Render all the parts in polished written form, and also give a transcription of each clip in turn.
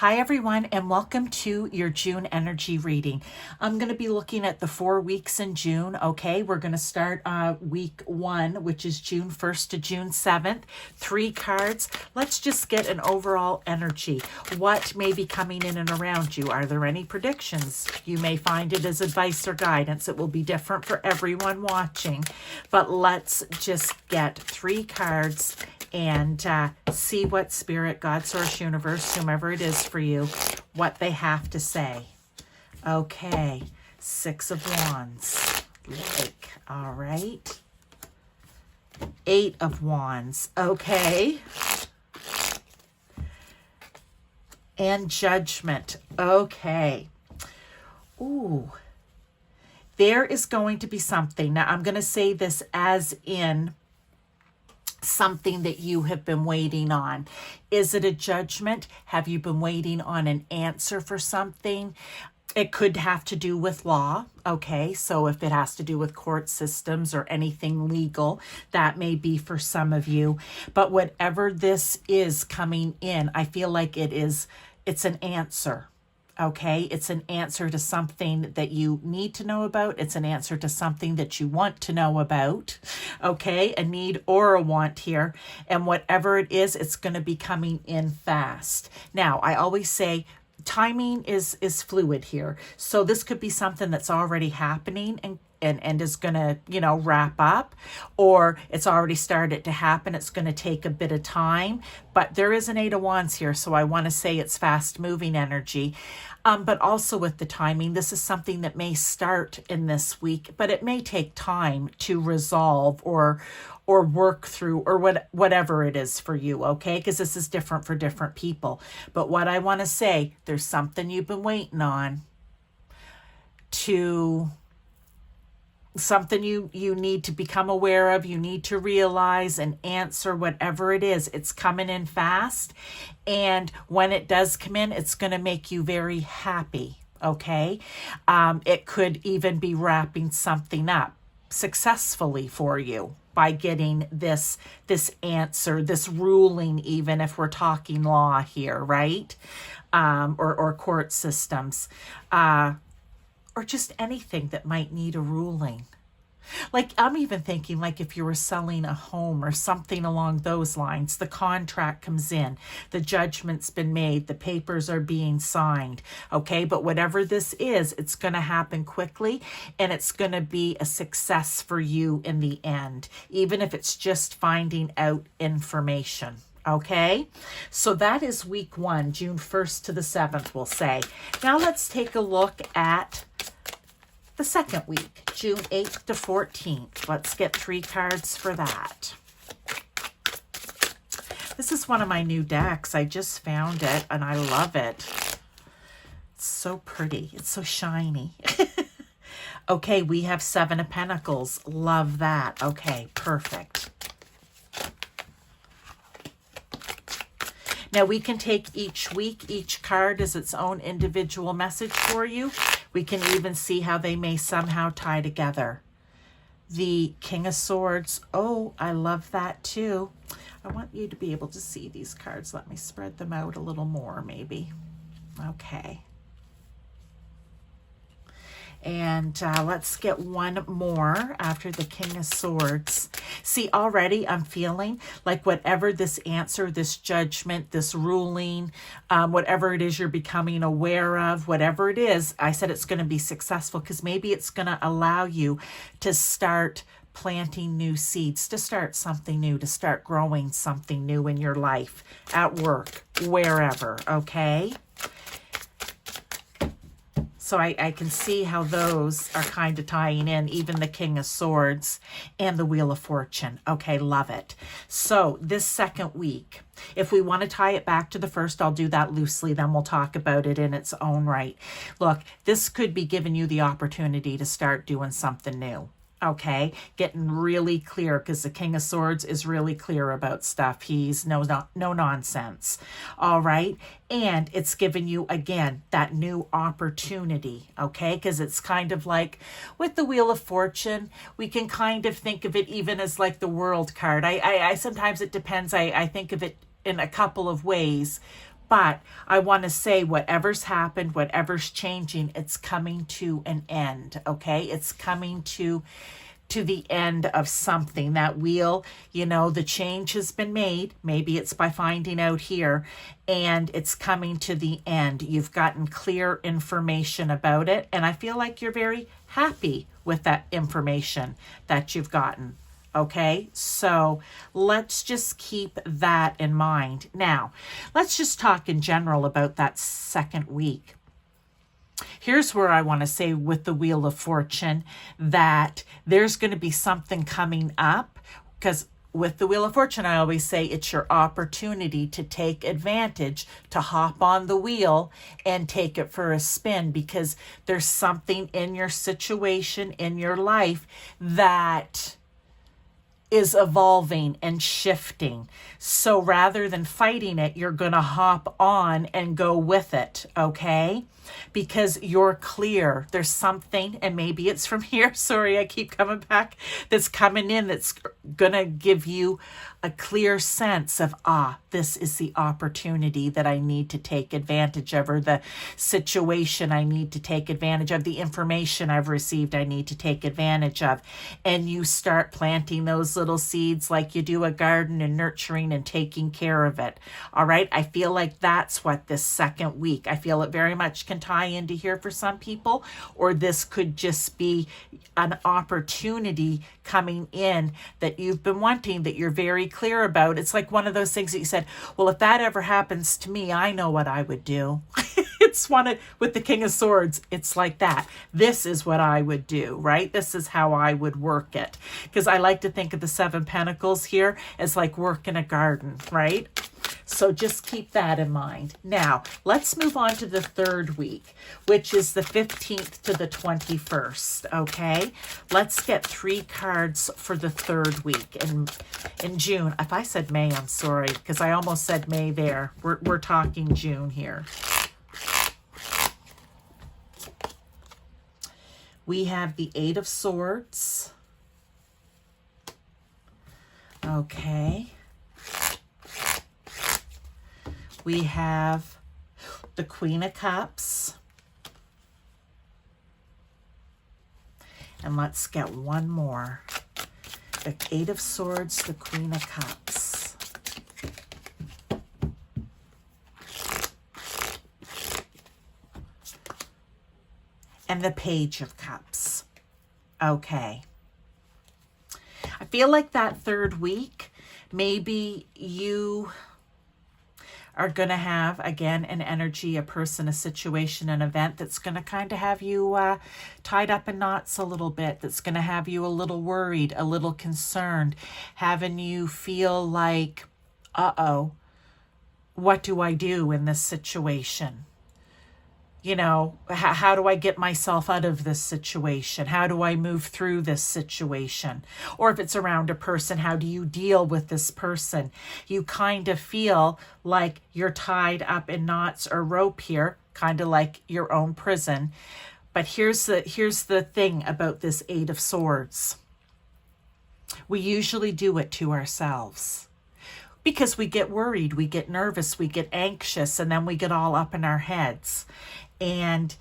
Hi everyone, and welcome to your June energy reading. I'm going to be looking at the 4 weeks in June. Okay, we're going to start week 1, which is June 1st to June 7th. 3 cards. Let's just get an overall energy. What may be coming in and around you? Are there any predictions? You may find it as advice or guidance. It will be different for everyone watching, but let's just get 3 cards and see what Spirit, God, Source, Universe, whomever it is for you, what they have to say. Okay, 6 of Wands. All right. 8 of Wands. Okay. And Judgment. Okay. Ooh. There is going to be something. Now, I'm going to say this as in something that you have been waiting on. Is it a judgment? Have you been waiting on an answer for something? It could have to do with law. Okay, so if it has to do with court systems or anything legal, that may be for some of you. But whatever this is coming in, I feel like it's an answer. Okay, it's an answer to something that you need to know about. It's an answer to something that you want to know about. Okay, a need or a want here. And whatever it is, it's going to be coming in fast. Now, I always say timing is fluid here. So this could be something that's already happening and is going to, wrap up, or it's already started to happen. It's going to take a bit of time, but there is an 8 of Wands here. So I want to say it's fast moving energy. But also with the timing, this is something that may start in this week, but it may take time to resolve or work through or whatever it is for you, okay? Because this is different for different people. But what I want to say, there's something you've been waiting on something you need to become aware of, you need to realize and answer, whatever it is. It's coming in fast. And when it does come in, it's going to make you very happy. Okay. It could even be wrapping something up successfully for you by getting this answer, this ruling, even if we're talking law here, right? Or court systems. Or just anything that might need a ruling. Like, I'm even thinking, like, if you were selling a home or something along those lines, the contract comes in, the judgment's been made, the papers are being signed, okay? But whatever this is, it's going to happen quickly, and it's going to be a success for you in the end, even if it's just finding out information. Okay, so that is week 1, June 1st to the 7th, we'll say. Now let's take a look at the second week, June 8th to 14th. Let's get 3 cards for that. This is one of my new decks. I just found it and I love it. It's so pretty. It's so shiny. Okay, we have 7 of Pentacles. Love that. Okay, perfect. Now, we can take each week, each card is its own individual message for you. We can even see how they may somehow tie together. The King of Swords. Oh, I love that too. I want you to be able to see these cards. Let me spread them out a little more, maybe. Okay. And let's get one more after the King of Swords. See, already I'm feeling like whatever this answer, this judgment, this ruling, whatever it is you're becoming aware of, whatever it is, I said it's going to be successful because maybe it's going to allow you to start planting new seeds, to start something new, to start growing something new in your life, at work, wherever, okay? So I can see how those are kind of tying in, even the King of Swords and the Wheel of Fortune. Okay, love it. So this second week, if we want to tie it back to the first, I'll do that loosely, then we'll talk about it in its own right. Look, this could be giving you the opportunity to start doing something new. Okay, getting really clear, because the King of Swords is really clear about stuff. He's no nonsense. All right, and it's giving you, again, that new opportunity, okay? Because it's kind of like with the Wheel of Fortune, we can kind of think of it even as like the World card. I sometimes, it depends. I think of it in a couple of ways, But I want to say whatever's happened, whatever's changing, it's coming to an end, okay? It's coming to the end of something. That wheel, the change has been made. Maybe it's by finding out here, and it's coming to the end. You've gotten clear information about it, and I feel like you're very happy with that information that you've gotten. Okay, so let's just keep that in mind. Now, let's just talk in general about that second week. Here's where I want to say with the Wheel of Fortune that there's going to be something coming up, because with the Wheel of Fortune, I always say it's your opportunity to take advantage, to hop on the wheel and take it for a spin, because there's something in your situation, in your life, that is evolving and shifting. So rather than fighting it, you're going to hop on and go with it, okay? Because you're clear. There's something, and maybe it's from here, sorry, I keep coming back, that's coming in that's going to give you a clear sense of, this is the opportunity that I need to take advantage of, or the situation I need to take advantage of, the information I've received I need to take advantage of. And you start planting those little seeds like you do a garden, and nurturing and taking care of it. All right. I feel like that's what this second week, I feel it very much can tie into here for some people, or this could just be an opportunity coming in that you've been wanting, that you're very clear about. It's like one of those things that you said, well, if that ever happens to me, I know what I would do. It's with the King of Swords. It's like that. This is what I would do, right? This is how I would work it. Because I like to think of the Seven Pentacles here as like working a garden, right? So just keep that in mind. Now, let's move on to the third week, which is the 15th to the 21st, okay? Let's get 3 cards for the third week in June. If I said May, I'm sorry, because I almost said May there. We're talking June here. We have the 8 of Swords. Okay. We have the Queen of Cups. And let's get one more. The 8 of Swords, the Queen of Cups. And the Page of Cups. Okay. I feel like that third week, maybe you are going to have, again, an energy, a person, a situation, an event that's going to kind of have you tied up in knots a little bit, that's going to have you a little worried, a little concerned, having you feel like, what do I do in this situation? How do I get myself out of this situation? How do I move through this situation? Or if it's around a person, how do you deal with this person? You kind of feel like you're tied up in knots or rope here, kind of like your own prison. But here's the thing about this 8 of Swords. We usually do it to ourselves. Because we get worried, we get nervous, we get anxious, and then we get all up in our heads. And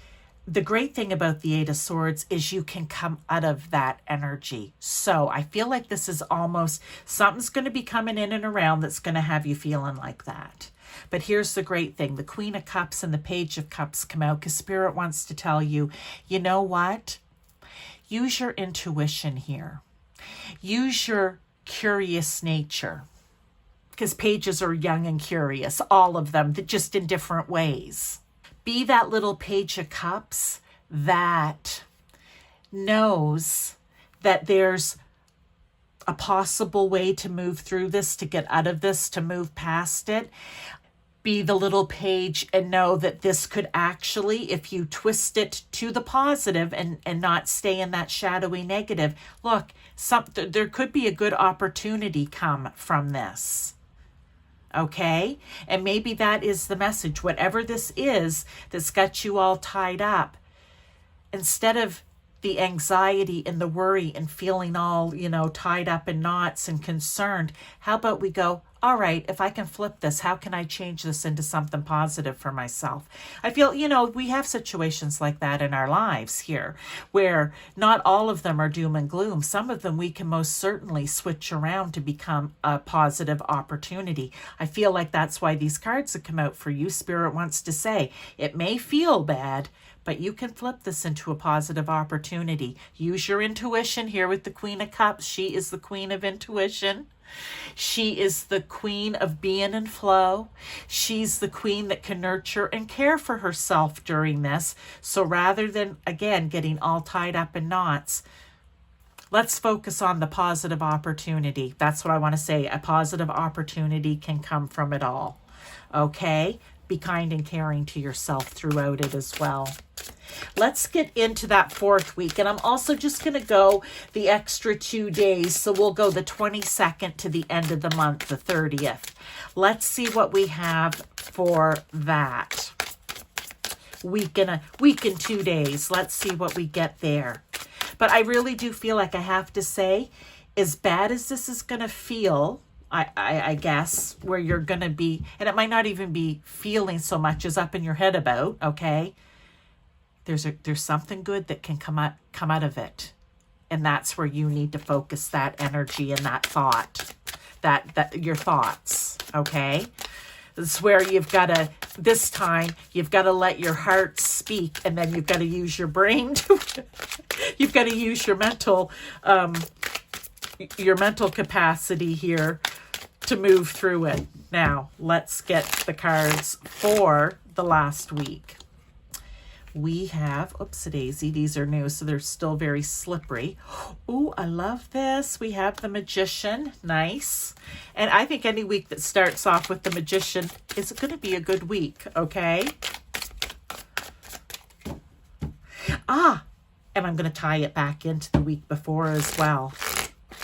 the great thing about the 8 of Swords is you can come out of that energy. So I feel like this is almost, something's going to be coming in and around that's going to have you feeling like that. But here's the great thing. The Queen of Cups and the Page of Cups come out because Spirit wants to tell you, you know what? Use your intuition here. Use your curious nature. Because pages are young and curious, all of them, just in different ways. Be that little Page of Cups that knows that there's a possible way to move through this, to get out of this, to move past it. Be the little page and know that this could actually, if you twist it to the positive and not stay in that shadowy negative, look, there could be a good opportunity come from this. Okay? And maybe that is the message. Whatever this is that's got you all tied up, instead of the anxiety and the worry and feeling all, tied up in knots and concerned. How about we go, all right, if I can flip this, how can I change this into something positive for myself? I feel, we have situations like that in our lives here where not all of them are doom and gloom. Some of them we can most certainly switch around to become a positive opportunity. I feel like that's why these cards have come out for you. Spirit wants to say, it may feel bad, but you can flip this into a positive opportunity. Use your intuition here with the Queen of Cups. She is the Queen of Intuition. She is the queen of being in flow. She's the queen that can nurture and care for herself during this. So rather than, again, getting all tied up in knots, let's focus on the positive opportunity. That's what I want to say. A positive opportunity can come from it all. Okay? Be kind and caring to yourself throughout it as well. Let's get into that fourth week. And I'm also just going to go the extra 2 days. So we'll go the 22nd to the end of the month, the 30th. Let's see what we have for that. Week and 2 days. Let's see what we get there. But I really do feel like I have to say, as bad as this is going to feel, I guess, where you're going to be, and it might not even be feeling so much as up in your head about, okay? There's something good that can come out of it. And that's where you need to focus that energy and that thought, that your thoughts, okay? This is where this time, you've got to let your heart speak, and then you've got to use your brain you've got to use your mental capacity here to move through it. Now, let's get the cards for the last week. We have, oops-a-daisy, these are new, so they're still very slippery. Ooh, I love this. We have the Magician. Nice. And I think any week that starts off with the Magician is going to be a good week, okay? And I'm going to tie it back into the week before as well.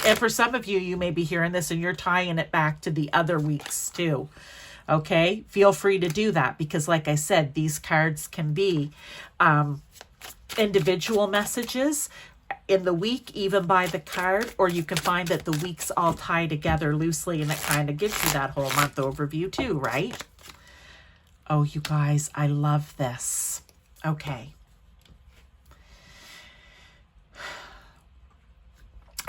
And for some of you, you may be hearing this and you're tying it back to the other weeks too. Okay, feel free to do that because like I said, these cards can be individual messages in the week, even by the card, or you can find that the weeks all tie together loosely and it kind of gives you that whole month overview too, right? Oh, you guys, I love this. Okay.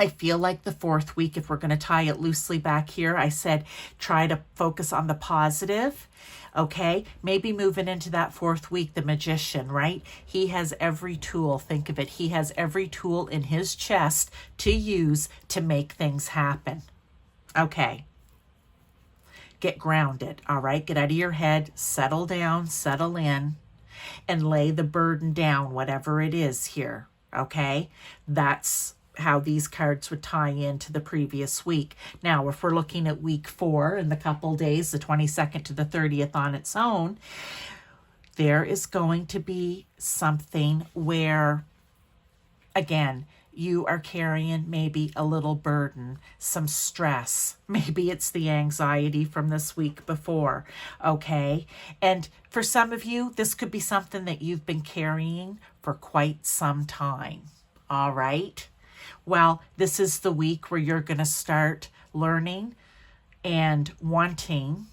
I feel like the fourth week, if we're going to tie it loosely back here, I said try to focus on the positive, okay? Maybe moving into that fourth week, the Magician, right? He has every tool, think of it. He has every tool in his chest to use to make things happen. Okay. Get grounded, all right? Get out of your head, settle down, settle in, and lay the burden down, whatever it is here, okay? That's how these cards would tie into the previous week. Now, if we're looking at week 4 in the couple days, the 22nd to the 30th on its own, there is going to be something where, again, you are carrying maybe a little burden, some stress. Maybe it's the anxiety from this week before, okay? And for some of you, this could be something that you've been carrying for quite some time, all right? Well, this is the week where you're going to start learning and wanting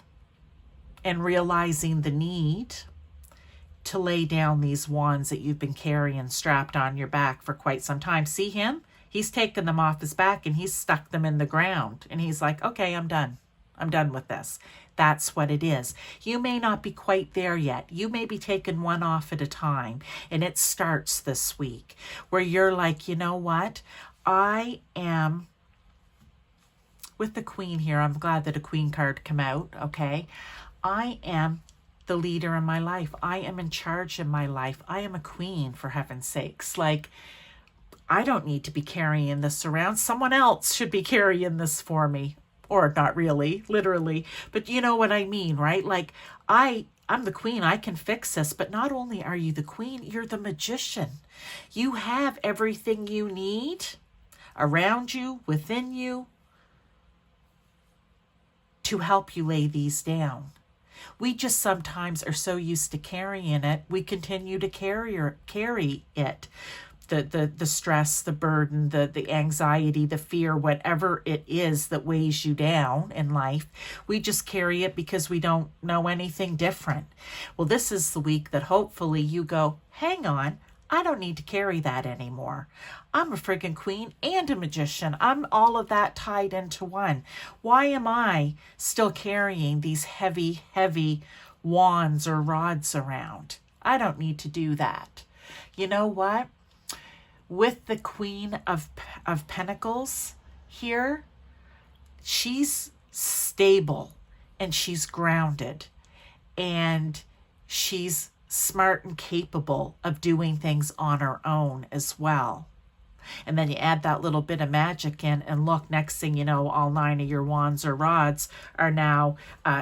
and realizing the need to lay down these wands that you've been carrying strapped on your back for quite some time. See him? He's taken them off his back and he's stuck them in the ground. And he's like, okay, I'm done. I'm done with this. That's what it is. You may not be quite there yet. You may be taking one off at a time. And it starts this week where you're like, you know what? I am with the Queen here. I'm glad that a Queen card came out, okay? I am the leader in my life. I am in charge in my life. I am a queen, for heaven's sakes. Like, I don't need to be carrying this around. Someone else should be carrying this for me. Or not really, literally. But you know what I mean, right? Like, I'm the queen. I can fix this. But not only are you the queen, you're the magician. You have everything you need around you, within you, to help you lay these down. We just sometimes are so used to carrying it, we continue to carry it. the stress, the burden, the anxiety, the fear, whatever it is that weighs you down in life. We just carry it because we don't know anything different. Well, this is the week that hopefully you go, hang on, I don't need to carry that anymore. I'm a friggin' queen and a magician. I'm all of that tied into one. Why am I still carrying these heavy, heavy wands or rods around? I don't need to do that. You know what? With the Queen of Pentacles here, she's stable and she's grounded and she's smart and capable of doing things on her own as well. And then you add that little bit of magic in, and look, next thing you know, all 9 of your wands or rods are now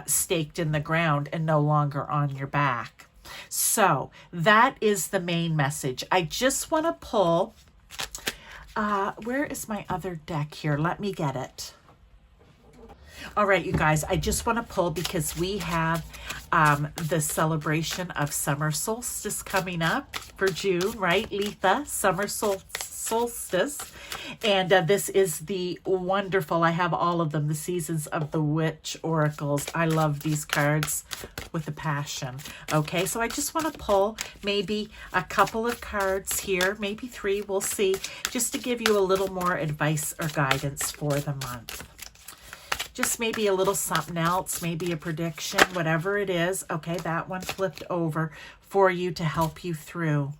staked in the ground and no longer on your back. So that is the main message. I just want to pull, where is my other deck here? Let me get it. All right, you guys, I just want to pull because we have the celebration of summer solstice coming up for June, right? Letha, summer solstice. And this is the wonderful, I have all of them, the Seasons of the Witch Oracles. I love these cards with a passion. Okay, so I just want to pull maybe a couple of cards here, maybe 3, we'll see, just to give you a little more advice or guidance for the month. Just maybe a little something else, maybe a prediction, whatever it is. Okay, that one flipped over for you to help you through.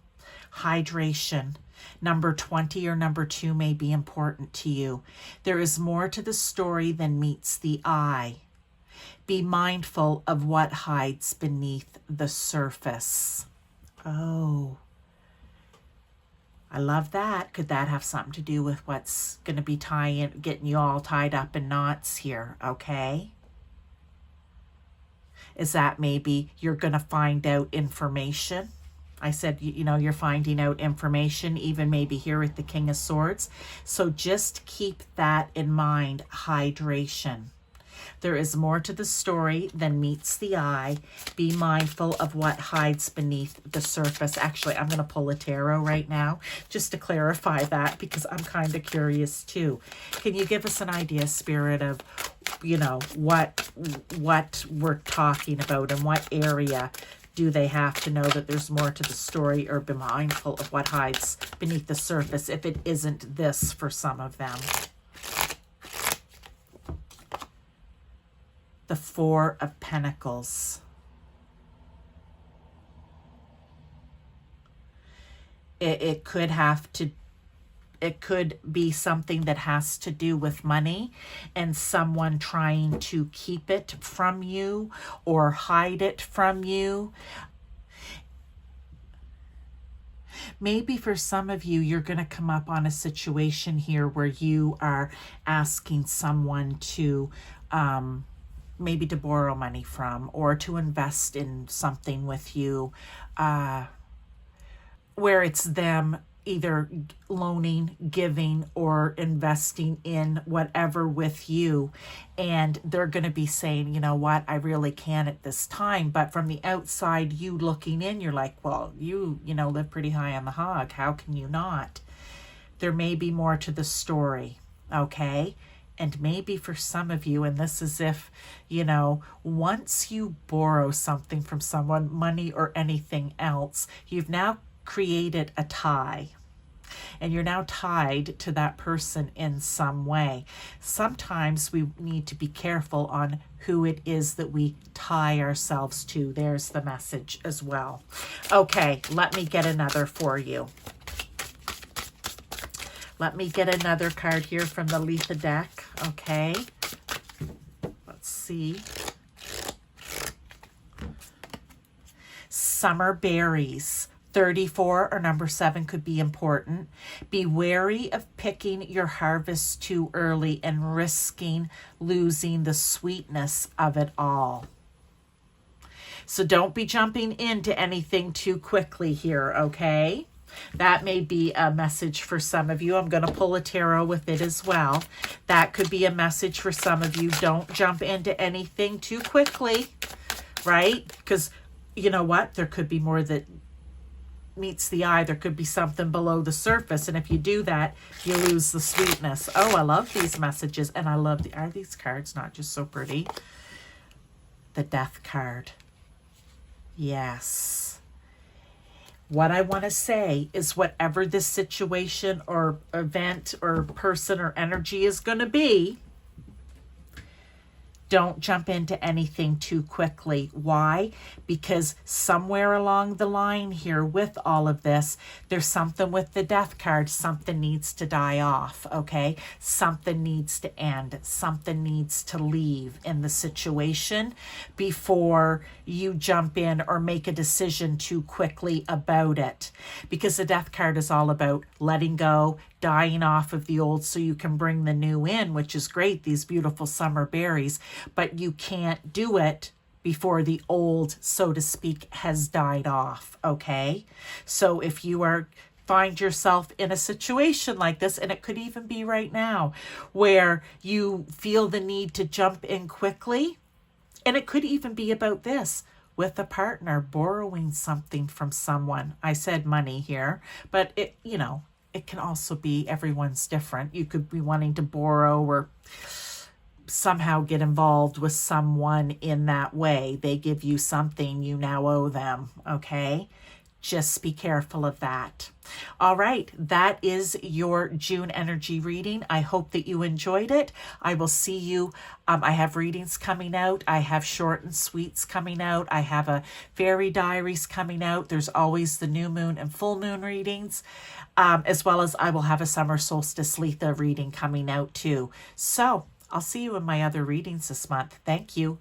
Hydration. Number 20 or number 2 may be important to you. There is more to the story than meets the eye. Be mindful of what hides beneath the surface. Oh, I love that. Could that have something to do with what's going to be getting you all tied up in knots here, okay? Is that maybe you're going to find out information? I said, you know, you're finding out information, even maybe here with the King of Swords. So just keep that in mind, hydration. There is more to the story than meets the eye. Be mindful of what hides beneath the surface. Actually, I'm going to pull a tarot right now just to clarify that because I'm kind of curious too. Can you give us an idea, Spirit, of, you know, what we're talking about and what area do they have to know that there's more to the story, or be mindful of what hides beneath the surface if it isn't this for some of them? The Four of Pentacles. It could be something that has to do with money and someone trying to keep it from you or hide it from you. Maybe for some of you, you're going to come up on a situation here where you are asking someone to maybe to borrow money from, or to invest in something with you, where it's them either loaning, giving, or investing in whatever with you. And they're going to be saying, you know what, I really can't at this time. But from the outside, you looking in, you're like, well, you know, live pretty high on the hog. How can you not? There may be more to the story, okay? And maybe for some of you, and this is if, you know, once you borrow something from someone, money or anything else, you've now created a tie. And you're now tied to that person in some way. Sometimes we need to be careful on who it is that we tie ourselves to. There's the message as well. Okay, let me get another for you. Let me get another card here from the Letha deck. Okay. Let's see. Summer berries. 34 or number 7 could be important. Be wary of picking your harvest too early and risking losing the sweetness of it all. So don't be jumping into anything too quickly here, okay? That may be a message for some of you. I'm going to pull a tarot with it as well. That could be a message for some of you. Don't jump into anything too quickly, right? Because you know what? There could be more that meets the eye, there could be something below the surface. And if you do that, you lose the sweetness. Oh, I love these messages. And I love are these cards not just so pretty? The Death card. Yes. What I want to say is whatever this situation or event or person or energy is going to be, don't jump into anything too quickly. Why? Because somewhere along the line here with all of this, there's something with the Death card. Something needs to die off, okay? Something needs to end. Something needs to leave in the situation before you jump in or make a decision too quickly about it. Because the Death card is all about letting go, dying off of the old so you can bring the new in, which is great, these beautiful summer berries, but you can't do it before the old, so to speak, has died off, okay? So if you find yourself in a situation like this, and it could even be right now, where you feel the need to jump in quickly, and it could even be about this, with a partner borrowing something from someone. I said money here, but it can also be, everyone's different. You could be wanting to borrow or somehow get involved with someone in that way. They give you something, you now owe them, okay? Just be careful of that. All right, that is your June energy reading. I hope that you enjoyed it. I will see you. I have readings coming out. I have short and sweets coming out. I have a fairy diaries coming out. There's always the new moon and full moon readings, as well as I will have a summer solstice Letha reading coming out too. So I'll see you in my other readings this month. Thank you.